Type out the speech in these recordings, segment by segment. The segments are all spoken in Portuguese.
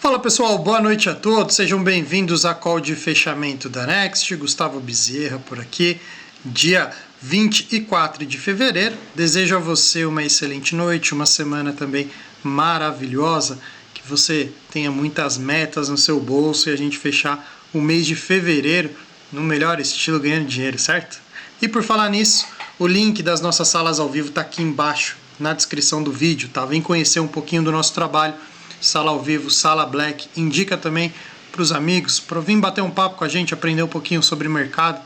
Fala pessoal, boa noite a todos, sejam bem-vindos à call de fechamento da Next. Gustavo Bezerra por aqui, dia 24 de fevereiro. Desejo a você uma excelente noite, uma semana também maravilhosa, que você tenha muitas metas no seu bolso e a gente fechar o mês de fevereiro no melhor estilo, ganhando dinheiro, certo? E por falar nisso, o link das nossas salas ao vivo está aqui embaixo na descrição do vídeo, tá? Vem conhecer um pouquinho do nosso trabalho. Sala ao vivo, Sala Black, indica também para os amigos, para vir bater um papo com a gente, aprender um pouquinho sobre mercado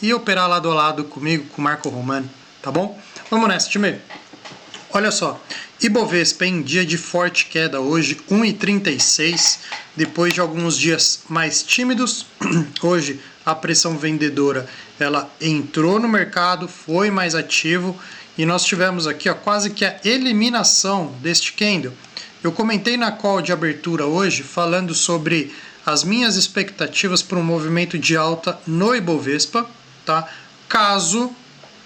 e operar lado a lado comigo, com o Marco Romano, tá bom? Vamos nessa, time. Olha só, Ibovespa em dia de forte queda hoje, 1,36, depois de alguns dias mais tímidos. Hoje a pressão vendedora, ela entrou no mercado, foi mais ativo e nós tivemos aqui ó, quase que a eliminação deste candle. Eu comentei na call de abertura hoje falando sobre as minhas expectativas para um movimento de alta no Ibovespa, tá? Caso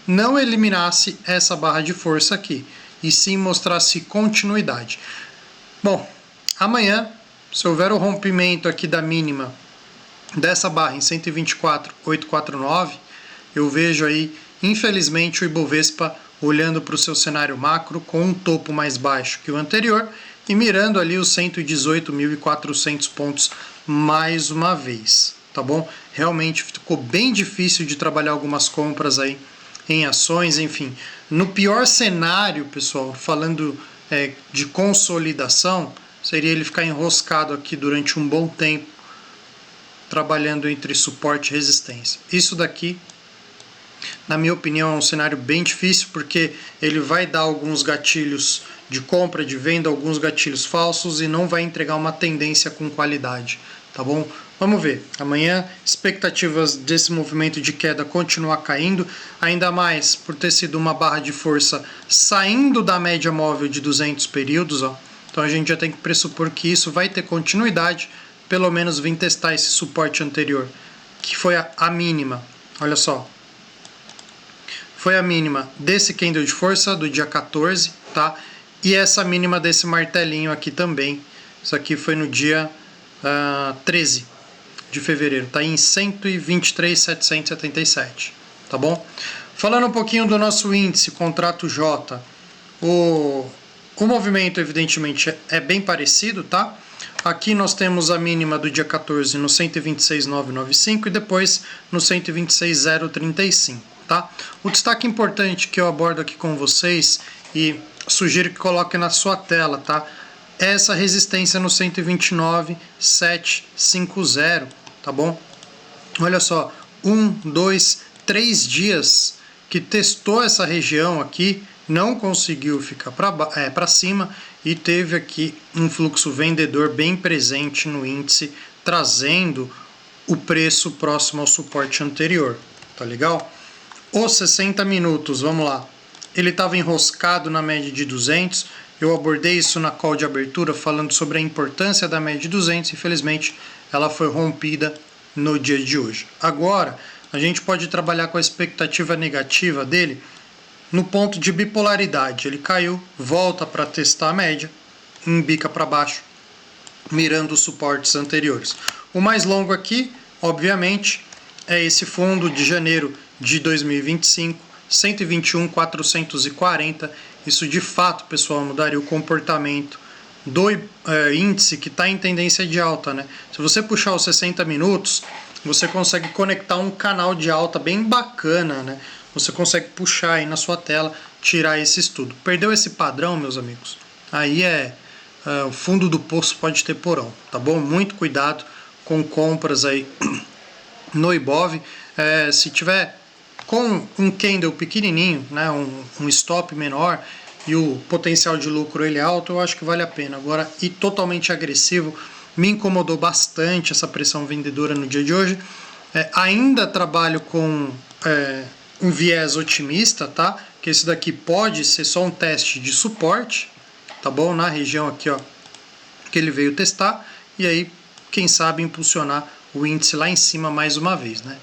não eliminasse essa barra de força aqui e sim mostrasse continuidade. Bom, amanhã, se houver o rompimento aqui da mínima dessa barra em 124,849, eu vejo aí, infelizmente, o Ibovespa olhando para o seu cenário macro com um topo mais baixo que o anterior e mirando ali os 118.400 pontos mais uma vez, tá bom? Realmente ficou bem difícil de trabalhar algumas compras aí em ações, enfim. No pior cenário, pessoal, falando de consolidação, seria ele ficar enroscado aqui durante um bom tempo, trabalhando entre suporte e resistência. Isso daqui, na minha opinião, é um cenário bem difícil, porque ele vai dar alguns gatilhos de compra, de venda, alguns gatilhos falsos e não vai entregar uma tendência com qualidade, tá bom? Vamos ver. Amanhã, expectativas desse movimento de queda continuar caindo, ainda mais por ter sido uma barra de força saindo da média móvel de 200 períodos, ó. Então a gente já tem que pressupor que isso vai ter continuidade, pelo menos vir testar esse suporte anterior, que foi a mínima. Olha só. Foi a mínima desse candle de força do dia 14, tá? E essa mínima desse martelinho aqui também. Isso aqui foi no dia 13 de fevereiro. Tá em 123.777, tá bom? Falando um pouquinho do nosso índice, contrato J. O movimento, evidentemente, é bem parecido, tá? Aqui nós temos a mínima do dia 14 no 126.995 e depois no 126.035, tá? O destaque importante que eu abordo aqui com vocês e sugiro que coloque na sua tela, tá? Essa resistência no 129.750, tá bom? Olha só, 1, 2, 3 dias que testou essa região aqui, não conseguiu ficar para cima e teve aqui um fluxo vendedor bem presente no índice, trazendo o preço próximo ao suporte anterior, tá legal? Os 60 minutos, vamos lá. Ele estava enroscado na média de 200, eu abordei isso na call de abertura falando sobre a importância da média de 200, infelizmente ela foi rompida no dia de hoje. Agora, a gente pode trabalhar com a expectativa negativa dele no ponto de bipolaridade. Ele caiu, volta para testar a média, embica para baixo, mirando os suportes anteriores. O mais longo aqui, obviamente, é esse fundo de janeiro de 2025, 121.440, isso de fato, pessoal, mudaria o comportamento do índice que está em tendência de alta, né? Se você puxar os 60 minutos, você consegue conectar um canal de alta bem bacana, né? Você consegue puxar aí na sua tela, tirar esse estudo. Perdeu esse padrão, meus amigos? Aí o fundo do poço pode ter porão, tá bom? Muito cuidado com compras aí no Ibov. Se tiver com um candle pequenininho, né, um stop menor e o potencial de lucro ele é alto, eu acho que vale a pena. Agora, ir totalmente agressivo, me incomodou bastante essa pressão vendedora no dia de hoje. Ainda trabalho com um viés otimista, tá? Que esse daqui pode ser só um teste de suporte, tá bom? Na região aqui, ó, que ele veio testar, e aí, quem sabe, impulsionar o índice lá em cima mais uma vez, né?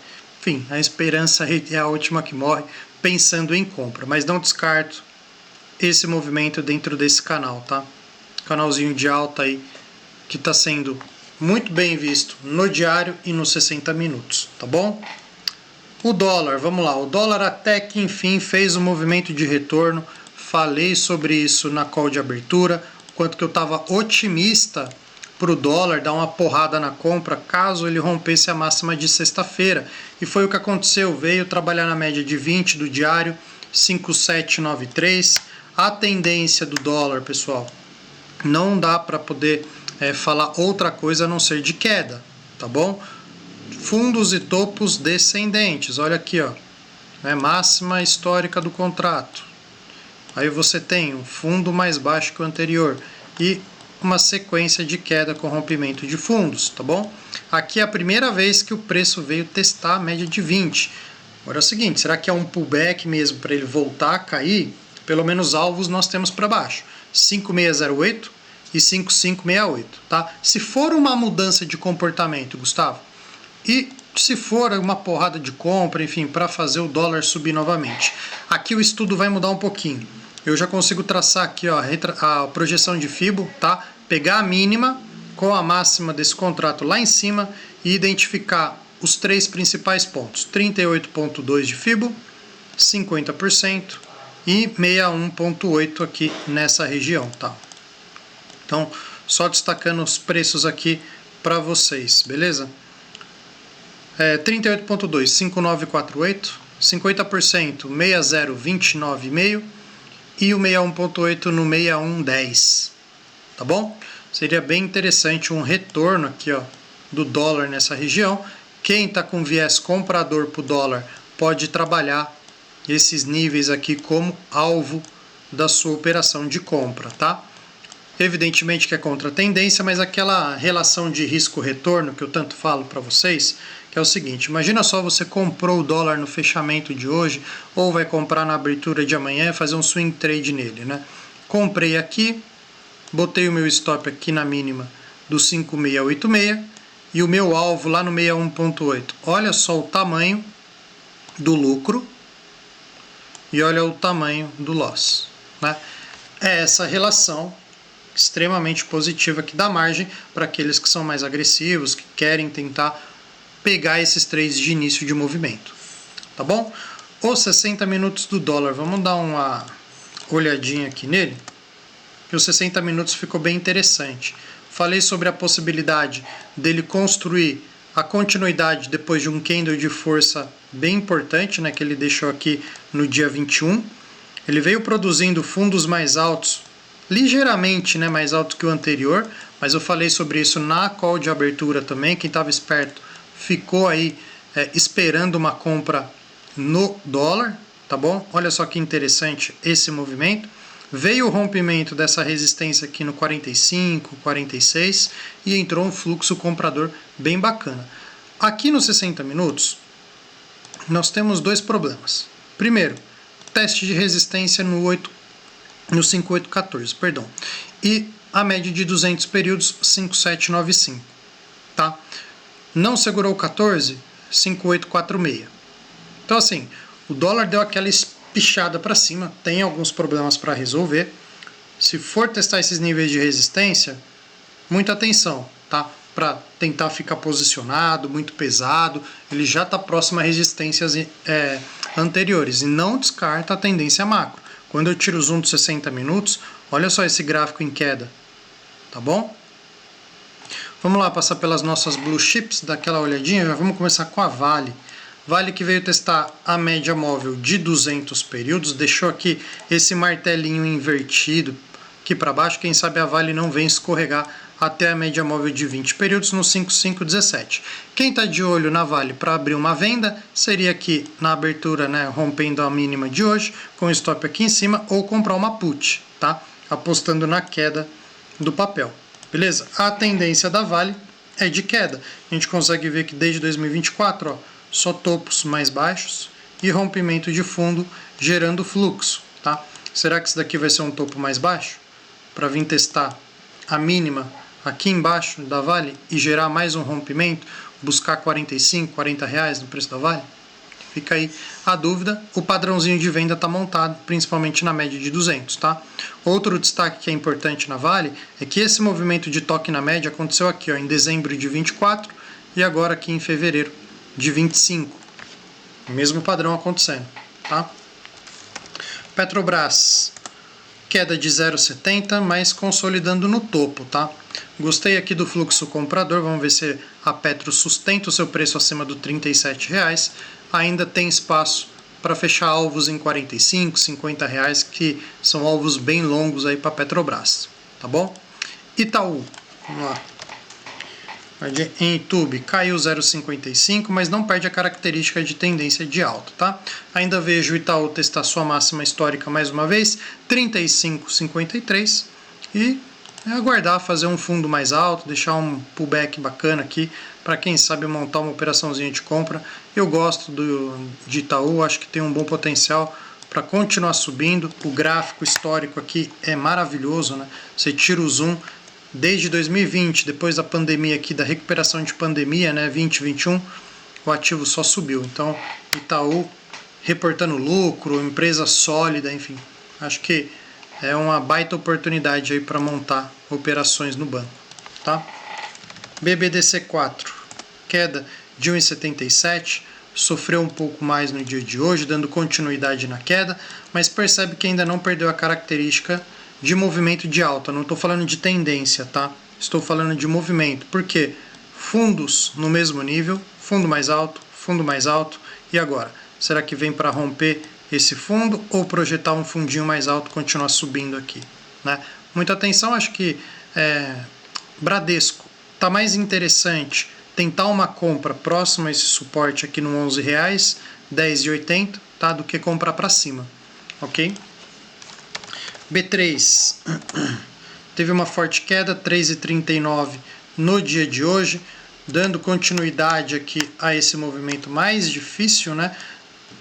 Enfim, a esperança é a última que morre, pensando em compra. Mas não descarto esse movimento dentro desse canal, tá? Canalzinho de alta aí, que está sendo muito bem visto no diário e nos 60 minutos, tá bom? O dólar, vamos lá, o dólar até que enfim fez um movimento de retorno, falei sobre isso na call de abertura, quanto que eu estava otimista para o dólar dar uma porrada na compra caso ele rompesse a máxima de sexta-feira, e foi o que aconteceu, veio trabalhar na média de 20 do diário, 5,793, a tendência do dólar, pessoal, não dá para poder falar outra coisa a não ser de queda, tá bom? Fundos e topos descendentes, olha aqui, ó, né, máxima histórica do contrato. Aí você tem um fundo mais baixo que o anterior e uma sequência de queda com rompimento de fundos, tá bom? Aqui é a primeira vez que o preço veio testar a média de 20. Agora é o seguinte, será que é um pullback mesmo para ele voltar a cair? Pelo menos alvos nós temos para baixo, 5,608 e 5,568, tá? Se for uma mudança de comportamento, Gustavo, e se for uma porrada de compra, enfim, para fazer o dólar subir novamente, aqui o estudo vai mudar um pouquinho. Eu já consigo traçar aqui, ó, a projeção de Fibo, tá? Pegar a mínima com a máxima desse contrato lá em cima e identificar os três principais pontos: 38,2 de Fibo, 50% e 61,8 aqui nessa região, tá? Então, só destacando os preços aqui para vocês, beleza? 38,2, 5,948, 50%, 60,29,5 e o 61,8 no 61,10, tá bom? Seria bem interessante um retorno aqui, ó, do dólar nessa região. Quem está com viés comprador para o dólar pode trabalhar esses níveis aqui como alvo da sua operação de compra, tá? Evidentemente que é contra a tendência, mas aquela relação de risco-retorno que eu tanto falo para vocês, que é o seguinte: imagina só, você comprou o dólar no fechamento de hoje, ou vai comprar na abertura de amanhã e fazer um swing trade nele, né? Comprei aqui, botei o meu stop aqui na mínima do 5,686 e o meu alvo lá no 61,8. Olha só o tamanho do lucro e olha o tamanho do loss, né? É essa relação extremamente positiva aqui da margem para aqueles que são mais agressivos, que querem tentar pegar esses trades de início de movimento, tá bom? Os 60 minutos do dólar, vamos dar uma olhadinha aqui nele, que os 60 minutos ficou bem interessante. Falei sobre a possibilidade dele construir a continuidade depois de um candle de força bem importante, né, que ele deixou aqui no dia 21. Ele veio produzindo fundos mais altos, ligeiramente, né, mais alto que o anterior, mas eu falei sobre isso na call de abertura também. Quem estava esperto ficou aí esperando uma compra no dólar, tá bom? Olha só que interessante esse movimento. Veio o rompimento dessa resistência aqui no 45, 46 e entrou um fluxo comprador bem bacana. Aqui nos 60 minutos, nós temos dois problemas. Primeiro, teste de resistência no 5,814, perdão. E a média de 200 períodos, 5,795, tá? Não segurou o 14, 5,846. Então assim, o dólar deu aquela espichada para cima, tem alguns problemas para resolver. Se for testar esses níveis de resistência, muita atenção, tá? Para tentar ficar posicionado, muito pesado, ele já está próximo a resistências anteriores, e não descarta a tendência macro. Quando eu tiro o zoom de 60 minutos, olha só esse gráfico em queda, tá bom? Vamos lá passar pelas nossas blue chips, daquela olhadinha. Já vamos começar com a Vale. Vale que veio testar a média móvel de 200 períodos, deixou aqui esse martelinho invertido aqui para baixo. Quem sabe a Vale não vem escorregar até a média móvel de 20 períodos no 5,517. Quem está de olho na Vale para abrir uma venda, seria aqui na abertura, né, rompendo a mínima de hoje, com o stop aqui em cima, ou comprar uma put, tá? Apostando na queda do papel. Beleza? A tendência da Vale é de queda. A gente consegue ver que desde 2024, ó, só topos mais baixos e rompimento de fundo gerando fluxo, tá? Será que isso daqui vai ser um topo mais baixo? Para vir testar a mínima aqui embaixo da Vale e gerar mais um rompimento, buscar 45, 40 reais no preço da Vale? Fica aí a dúvida. O padrãozinho de venda está montado, principalmente na média de 200, tá? Outro destaque que é importante na Vale é que esse movimento de toque na média aconteceu aqui, ó, em dezembro de 24 e agora aqui em fevereiro de 25. O mesmo padrão acontecendo, tá? Petrobras, queda de 0,70, mas consolidando no topo, tá? Gostei aqui do fluxo comprador, vamos ver se a Petro sustenta o seu preço acima do R$ 37,00. Ainda tem espaço para fechar alvos em R$ 45, R$ 50,00, que são alvos bem longos aí para a Petrobras, tá bom? Itaú, vamos lá. Em YouTube caiu 0,55, mas não perde a característica de tendência de alta, tá? Ainda vejo o Itaú testar sua máxima histórica mais uma vez, 35,53, e aguardar fazer um fundo mais alto, deixar um pullback bacana aqui, para quem sabe montar uma operaçãozinha de compra. Eu gosto de Itaú, acho que tem um bom potencial para continuar subindo. O gráfico histórico aqui é maravilhoso, né? Você tira o zoom. Desde 2020, depois da pandemia aqui, da recuperação de pandemia, né, 2021, o ativo só subiu. Então, Itaú reportando lucro, empresa sólida, enfim. Acho que é uma baita oportunidade aí para montar operações no banco, tá? BBDC4, queda de 1,77, sofreu um pouco mais no dia de hoje, dando continuidade na queda, mas percebe que ainda não perdeu a característica de movimento de alta. Não estou falando de tendência, tá? Estou falando de movimento. Por quê? Fundos no mesmo nível, fundo mais alto, e agora? Será que vem para romper esse fundo ou projetar um fundinho mais alto e continuar subindo aqui, né? Muita atenção, acho que Bradesco está mais interessante tentar uma compra próxima a esse suporte aqui no R$11,00, 10,80, tá? Do que comprar para cima, ok? B3 teve uma forte queda, 3,39 no dia de hoje, dando continuidade aqui a esse movimento mais difícil, né?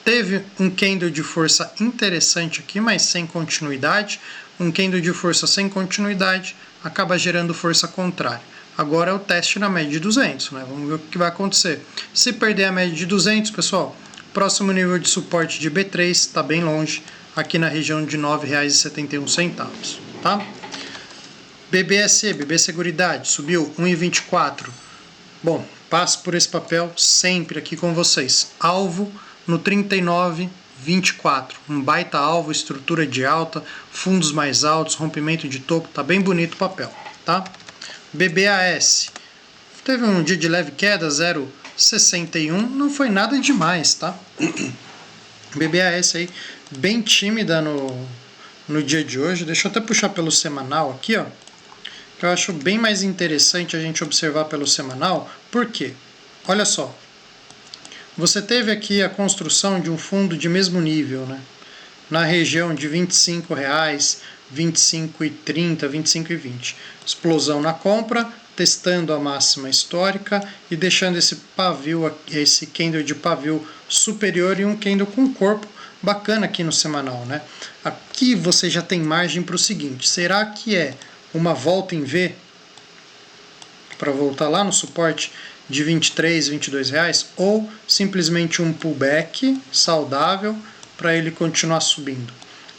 Teve um candle de força interessante aqui, mas sem continuidade. Um candle de força sem continuidade acaba gerando força contrária. Agora é o teste na média de 200, né? Vamos ver o que vai acontecer. Se perder a média de 200, pessoal, próximo nível de suporte de B3 está bem longe, aqui na região de R$ 9,71, tá? BBSE, BB Seguridade, subiu 1,24. Bom, passo por esse papel sempre aqui com vocês. Alvo no 39,24. Um baita alvo, estrutura de alta, fundos mais altos, rompimento de topo, tá bem bonito o papel, tá? BBAS, teve um dia de leve queda, 0,61, não foi nada demais, tá? BBAS aí, bem tímida no dia de hoje. Deixa eu até puxar pelo semanal aqui, ó, que eu acho bem mais interessante a gente observar pelo semanal. Por quê? Olha só, você teve aqui a construção de um fundo de mesmo nível, né, na região de R$ 25,00, 25,30, 25,20. Explosão na compra, testando a máxima histórica e deixando esse pavio, esse candle de pavio superior e um candle com corpo bacana aqui no semanal, né? Aqui você já tem margem para o seguinte: será que é uma volta em V para voltar lá no suporte de 23, 22 reais, ou simplesmente um pullback saudável para ele continuar subindo?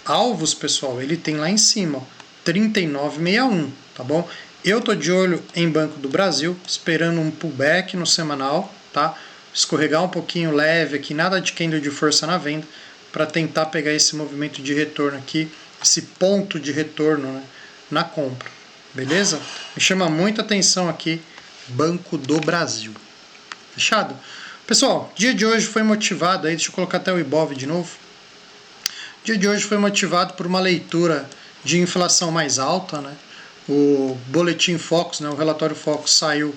Alvos, pessoal, ele tem lá em cima, ó, 39,61, tá bom? Eu tô de olho em Banco do Brasil, esperando um pullback no semanal, tá? Escorregar um pouquinho leve aqui, nada de candle de força na venda, para tentar pegar esse movimento de retorno aqui, esse ponto de retorno, né, na compra, beleza? Me chama muita atenção aqui, Banco do Brasil. Fechado? Pessoal, dia de hoje foi motivado, aí deixa eu colocar até o Ibov de novo. Dia de hoje foi motivado por uma leitura de inflação mais alta, né? O boletim Focus, né, o relatório Focus saiu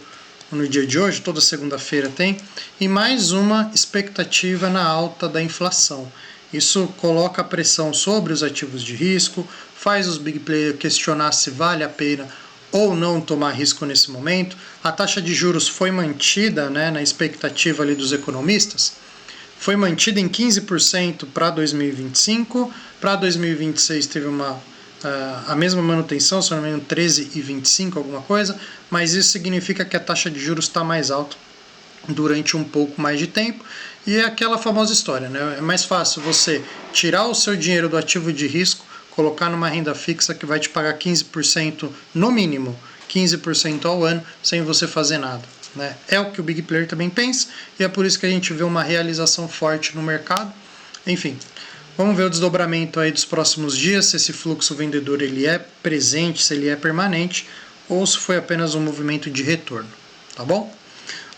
no dia de hoje, toda segunda-feira tem, e mais uma expectativa na alta da inflação. Isso coloca pressão sobre os ativos de risco, faz os big players questionar se vale a pena ou não tomar risco nesse momento. A taxa de juros foi mantida, né, na expectativa ali dos economistas, foi mantida em 15% para 2025, para 2026 teve a mesma manutenção, se não me engano 13,25, alguma coisa, mas isso significa que a taxa de juros está mais alta durante um pouco mais de tempo. E é aquela famosa história, né? É mais fácil você tirar o seu dinheiro do ativo de risco, colocar numa renda fixa que vai te pagar 15% no mínimo, 15% ao ano, sem você fazer nada, né? É o que o Big Player também pensa, e é por isso que a gente vê uma realização forte no mercado. Enfim, vamos ver o desdobramento aí dos próximos dias, se esse fluxo vendedor ele é presente, se ele é permanente, ou se foi apenas um movimento de retorno, tá bom?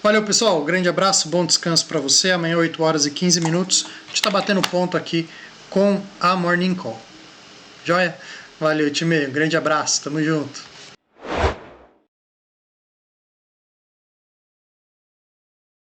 Valeu, pessoal. Grande abraço, bom descanso para você. Amanhã, 8 horas e 15 minutos, a gente está batendo ponto aqui com a Morning Call. Joia? Valeu, time. Grande abraço. Tamo junto.